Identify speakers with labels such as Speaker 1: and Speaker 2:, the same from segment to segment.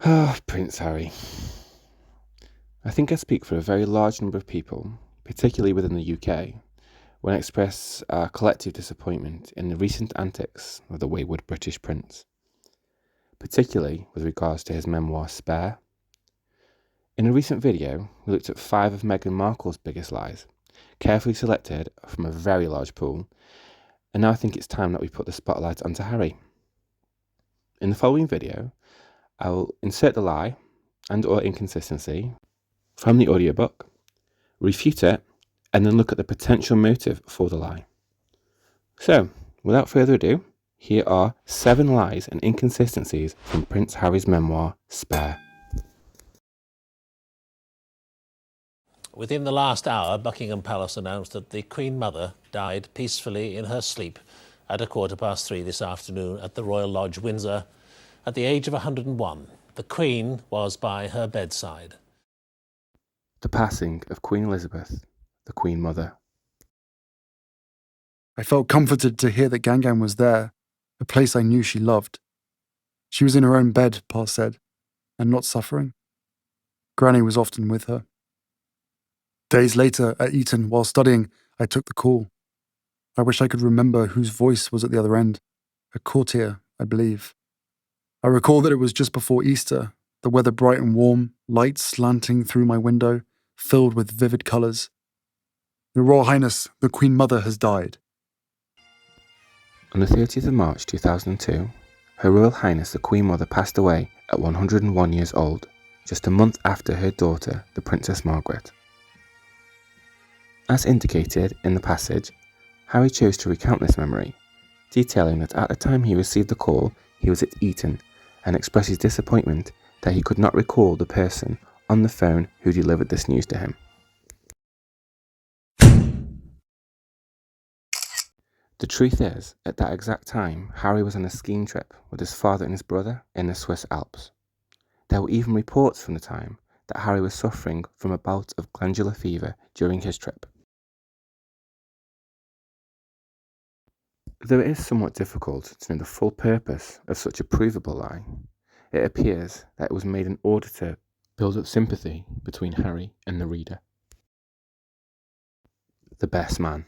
Speaker 1: Ah, Prince Harry. I think I speak for a very large number of people, particularly within the UK, when I express our collective disappointment in the recent antics of the wayward British prince, particularly with regards to his memoir Spare. In a recent video, we looked at 5 of Meghan Markle's biggest lies, carefully selected from a very large pool, and now I think it's time that we put the spotlight onto Harry. In the following video, I will insert the lie and/or inconsistency from the audiobook, refute it, and then look at the potential motive for the lie. So, without further ado, here are 7 lies and inconsistencies from Prince Harry's memoir, Spare.
Speaker 2: Within the last hour, Buckingham Palace announced that the Queen Mother died peacefully in her sleep at 3:15 this afternoon at the Royal Lodge, Windsor, at the age of 101. The Queen was by her bedside.
Speaker 1: The passing of Queen Elizabeth, the Queen Mother.
Speaker 3: I felt comforted to hear that Gangan was there, a place I knew she loved. She was in her own bed, Pa said, and not suffering. Granny was often with her. Days later, at Eton, while studying, I took the call. I wish I could remember whose voice was at the other end. A courtier, I believe. I recall that it was just before Easter, the weather bright and warm, light slanting through my window, filled with vivid colours. Your Royal Highness, the Queen Mother has died.
Speaker 1: On the 30th of March 2002, Her Royal Highness the Queen Mother passed away at 101 years old, just a month after her daughter, the Princess Margaret. As indicated in the passage, Harry chose to recount this memory, detailing that at the time he received the call, he was at Eton, and expressed his disappointment that he could not recall the person on the phone who delivered this news to him. The truth is, at that exact time, Harry was on a skiing trip with his father and his brother in the Swiss Alps. There were even reports from the time that Harry was suffering from a bout of glandular fever during his trip. Though it is somewhat difficult to know the full purpose of such a provable lie, it appears that it was made in order to build up sympathy between Harry and the reader. The best man.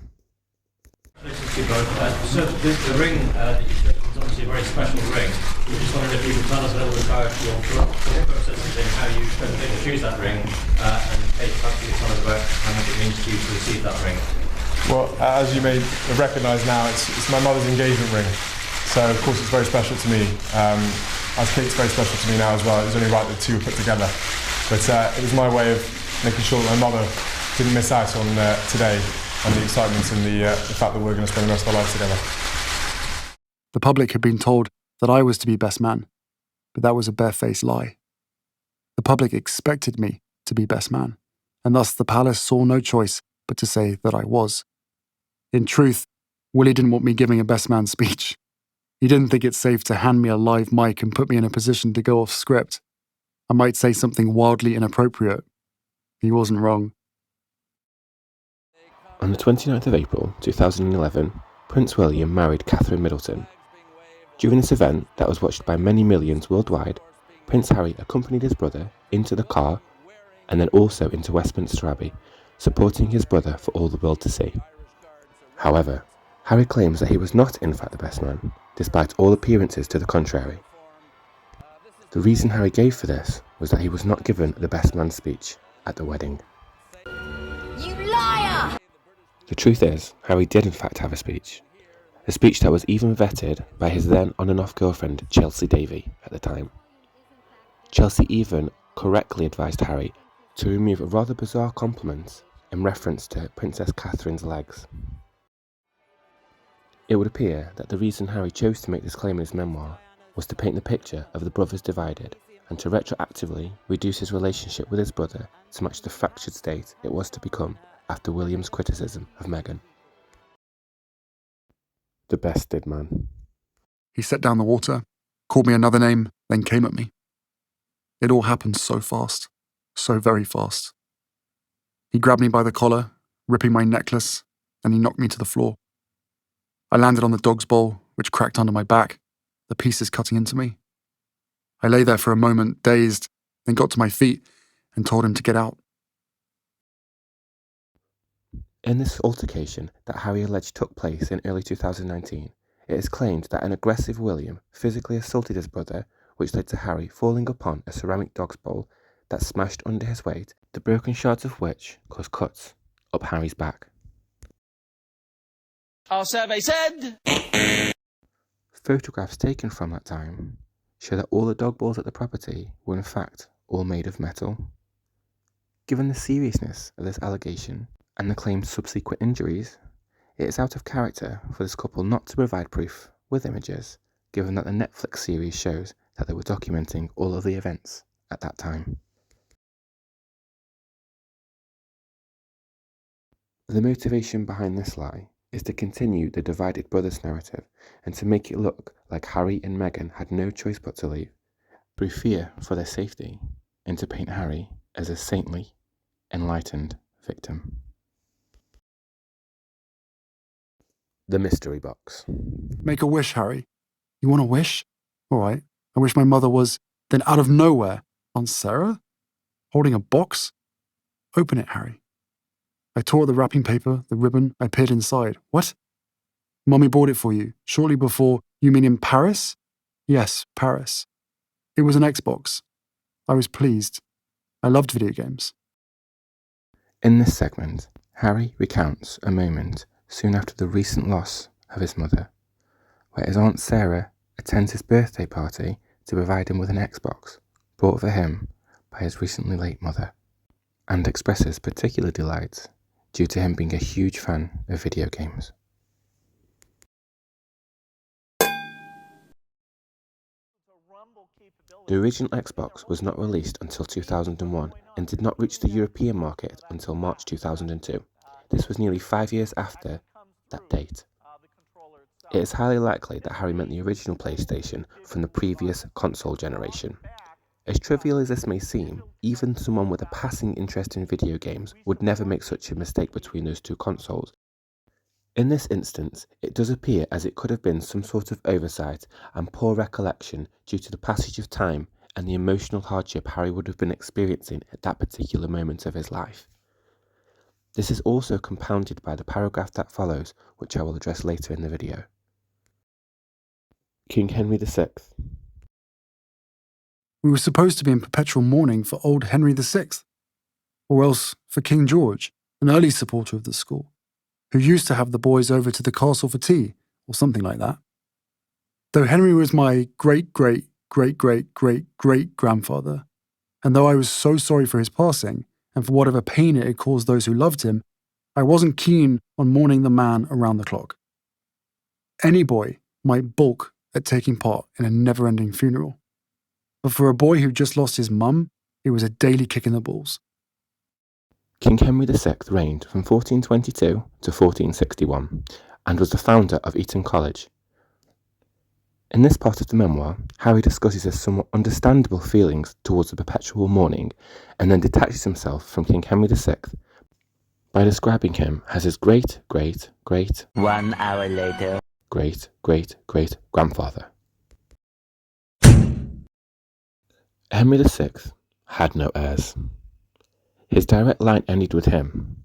Speaker 4: So the ring that you took was obviously a very special ring. We just wondered if you could tell us a little bit about your process and how you choose that ring, and perhaps tell us about how much it means to you to receive that ring.
Speaker 5: Well, as you may recognise now, it's my mother's engagement ring. So, of course, it's very special to me. As Kate's very special to me now as well. It was only right that the two were put together. But it was my way of making sure that my mother didn't miss out on today and the excitement and the fact that we're going to spend the rest of our lives together.
Speaker 3: The public had been told that I was to be best man, but that was a barefaced lie. The public expected me to be best man, and thus the palace saw no choice but to say that I was. In truth, Willie didn't want me giving a best man speech. He didn't think it safe to hand me a live mic and put me in a position to go off script. I might say something wildly inappropriate. He wasn't wrong.
Speaker 1: On the 29th of April 2011, Prince William married Catherine Middleton. During this event that was watched by many millions worldwide, Prince Harry accompanied his brother into the car and then also into Westminster Abbey, supporting his brother for all the world to see. However, Harry claims that he was not in fact the best man, despite all appearances to the contrary. The reason Harry gave for this was that he was not given the best man speech at the wedding.
Speaker 6: You liar!
Speaker 1: The truth is, Harry did in fact have a speech that was even vetted by his then on and off girlfriend Chelsea Davy at the time. Chelsea even correctly advised Harry to remove a rather bizarre compliment in reference to Princess Catherine's legs. It would appear that the reason Harry chose to make this claim in his memoir was to paint the picture of the brothers divided and to retroactively reduce his relationship with his brother to match the fractured state it was to become after William's criticism of Meghan. The bested man.
Speaker 3: He set down the water, called me another name, then came at me. It all happened so fast, so very fast. He grabbed me by the collar, ripping my necklace, and he knocked me to the floor. I landed on the dog's bowl, which cracked under my back, the pieces cutting into me. I lay there for a moment, dazed, then got to my feet and told him to get out.
Speaker 1: In this altercation that Harry alleged took place in early 2019, it is claimed that an aggressive William physically assaulted his brother, which led to Harry falling upon a ceramic dog's bowl that smashed under his weight, the broken shards of which caused cuts up Harry's back.
Speaker 7: Our survey said...
Speaker 1: Photographs taken from that time show that all the dog balls at the property were in fact all made of metal. Given the seriousness of this allegation and the claimed subsequent injuries, it is out of character for this couple not to provide proof with images, given that the Netflix series shows that they were documenting all of the events at that time. The motivation behind this lie is to continue the divided brothers narrative and to make it look like Harry and Meghan had no choice but to leave, through fear for their safety, and to paint Harry as a saintly, enlightened victim. The mystery box.
Speaker 3: Make a wish, Harry. You want a wish? All right. I wish my mother was... Then out of nowhere, Aunt Sarah? Holding a box? Open it, Harry. I tore the wrapping paper, the ribbon. I peered inside. What? Mummy bought it for you, shortly before... You mean in Paris? Yes, Paris. It was an Xbox. I was pleased. I loved video games.
Speaker 1: In this segment, Harry recounts a moment soon after the recent loss of his mother, where his Aunt Sarah attends his birthday party to provide him with an Xbox bought for him by his recently late mother, and expresses particular delight due to him being a huge fan of video games. The original Xbox was not released until 2001 and did not reach the European market until March 2002. This was nearly 5 years after that date. It is highly likely that Harry meant the original PlayStation from the previous console generation. As trivial as this may seem, even someone with a passing interest in video games would never make such a mistake between those two consoles. In this instance, it does appear as it could have been some sort of oversight and poor recollection due to the passage of time and the emotional hardship Harry would have been experiencing at that particular moment of his life. This is also compounded by the paragraph that follows, which I will address later in the video. King Henry VI.
Speaker 3: We were supposed to be in perpetual mourning for old Henry VI, or else for King George, an early supporter of the school, who used to have the boys over to the castle for tea, or something like that. Though Henry was my great-great-great-great-great-grandfather, and though I was so sorry for his passing, and for whatever pain it had caused those who loved him, I wasn't keen on mourning the man around the clock. Any boy might balk at taking part in a never-ending funeral. But for a boy who just lost his mum, it was a daily kick in the balls.
Speaker 1: King Henry VI reigned from 1422 to 1461 and was the founder of Eton College. In this part of the memoir, Harry discusses his somewhat understandable feelings towards the perpetual mourning and then detaches himself from King Henry VI by describing him as his great-great-great
Speaker 7: 1 hour later.
Speaker 1: great-great-great-grandfather. Henry VI had no heirs. His direct line ended with him,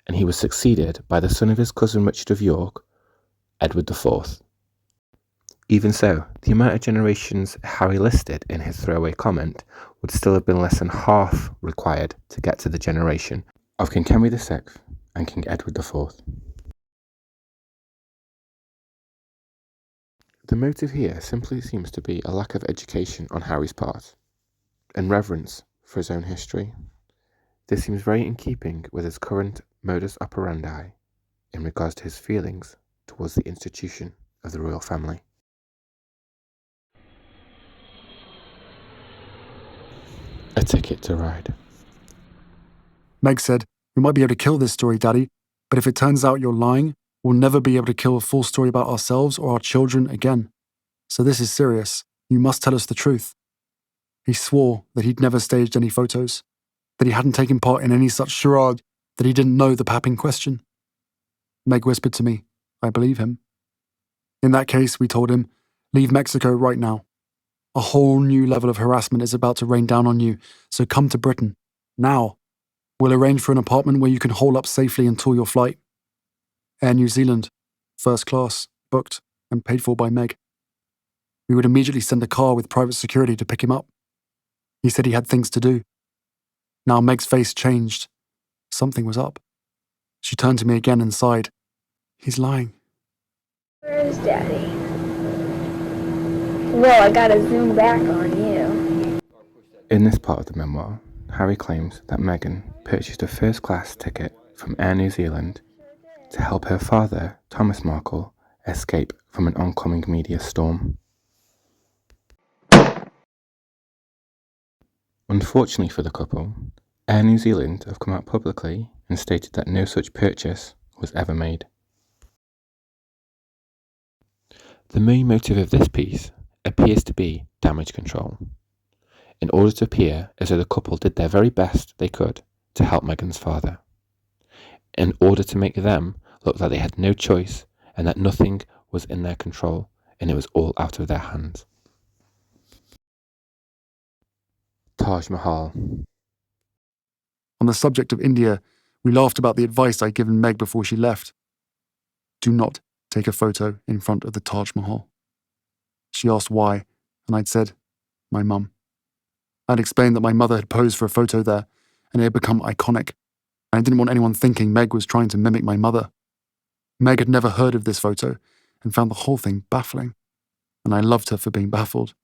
Speaker 1: and he was succeeded by the son of his cousin Richard of York, Edward IV. Even so, the amount of generations Harry listed in his throwaway comment would still have been less than half required to get to the generation of King Henry VI and King Edward IV. The motive here simply seems to be a lack of education on Harry's part, and reverence for his own history. This seems very in keeping with his current modus operandi in regards to his feelings towards the institution of the royal family. A ticket to ride.
Speaker 3: Meg said, "We might be able to kill this story, Daddy, but if it turns out you're lying, we'll never be able to kill a full story about ourselves or our children again. So this is serious. You must tell us the truth." He swore that he'd never staged any photos, that he hadn't taken part in any such charade, that he didn't know the pap in question. Meg whispered to me, "I believe him." In that case, we told him, leave Mexico right now. A whole new level of harassment is about to rain down on you, so come to Britain. Now. We'll arrange for an apartment where you can hole up safely until your flight. Air New Zealand, first class, booked, and paid for by Meg. We would immediately send a car with private security to pick him up. He said he had things to do. Now Meg's face changed. Something was up. She turned to me again and sighed. He's lying.
Speaker 8: Where is Daddy? Well, I gotta zoom back on you.
Speaker 1: In this part of the memoir, Harry claims that Meghan purchased a first-class ticket from Air New Zealand to help her father, Thomas Markle, escape from an oncoming media storm. Unfortunately for the couple, Air New Zealand have come out publicly and stated that no such purchase was ever made. The main motive of this piece appears to be damage control, in order to appear as though the couple did their very best they could to help Meghan's father, in order to make them look like they had no choice and that nothing was in their control and it was all out of their hands. Taj Mahal.
Speaker 3: On the subject of India, we laughed about the advice I'd given Meg before she left. Do not take a photo in front of the Taj Mahal. She asked why, and I'd said, my mum. I'd explained that my mother had posed for a photo there, and it had become iconic, and I didn't want anyone thinking Meg was trying to mimic my mother. Meg had never heard of this photo, and found the whole thing baffling, and I loved her for being baffled.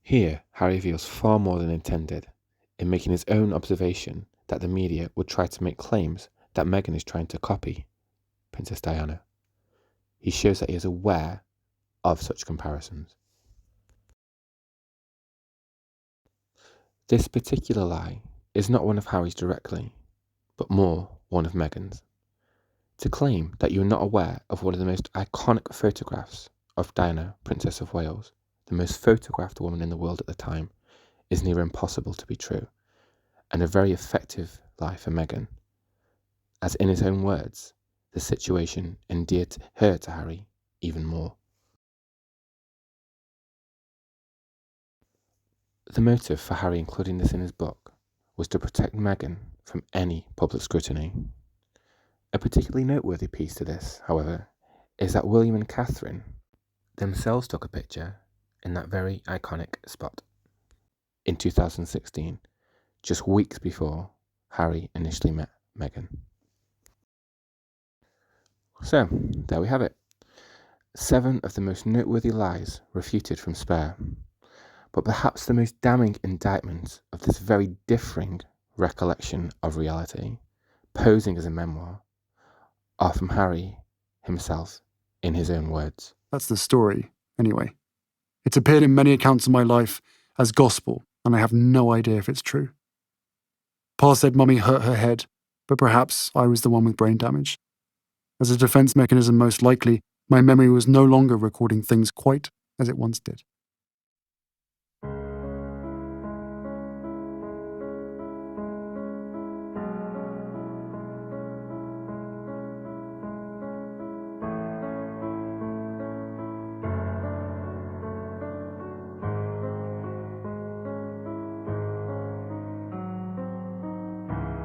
Speaker 1: Here, Harry reveals far more than intended in making his own observation that the media would try to make claims that Meghan is trying to copy Princess Diana. He shows that he is aware of such comparisons. This particular lie is not one of Harry's directly, but more one of Meghan's. To claim that you are not aware of one of the most iconic photographs of Diana, Princess of Wales, the most photographed woman in the world at the time, is near impossible to be true, and a very effective lie for Meghan, as in his own words, the situation endeared her to Harry even more. The motive for Harry including this in his book was to protect Meghan from any public scrutiny. A particularly noteworthy piece to this, however, is that William and Catherine themselves took a picture in that very iconic spot in 2016, just weeks before Harry initially met Meghan. So, there we have it. 7 of the most noteworthy lies refuted from Spare, but perhaps the most damning indictment of this very differing recollection of reality, posing as a memoir, are from Harry himself in his own words.
Speaker 3: That's the story, anyway. It's appeared in many accounts of my life as gospel, and I have no idea if it's true. Pa said Mummy hurt her head, but perhaps I was the one with brain damage. As a defense mechanism, most likely, my memory was no longer recording things quite as it once did.